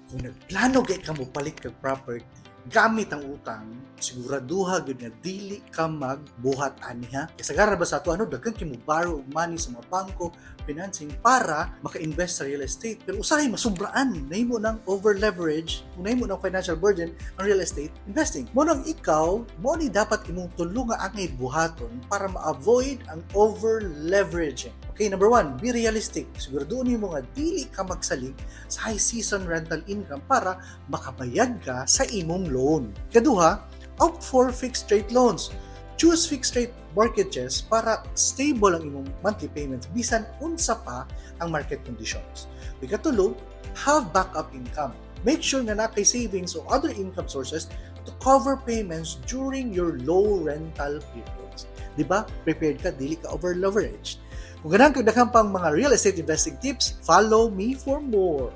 Kung nagplano gay ka mo palit kag property, gamit ang utang, siguraduha gyud nga dili ka magbuhat aniha. Kaya sagara ba sa ato daghan kay mo borrow og money sa mga bangko, financing para maka-invest sa real estate. Pero usahay masubraan, nahimo nang over leverage, nahimo nang financial burden ang real estate investing. Mo nang ikaw, mo ni dapat imong tulungan angay buhaton para ma-avoid ang over leveraging. Okay, number 1, be realistic. Siguraduhin mo nga dili ka magsalig sa high season rental income para makabayad ka sa imong loan. Kaduha, opt for fixed rate loans. Choose fixed rate mortgages para stable ang imong monthly payments bisan unsa pa ang market conditions. Ikatulo, have backup income. Make sure na nakay savings o other income sources to cover payments during your low rental periods. Diba? Prepared ka, dili ka over leveraged. Kung ganang kagdaghang pang mga real estate investing tips, follow me for more.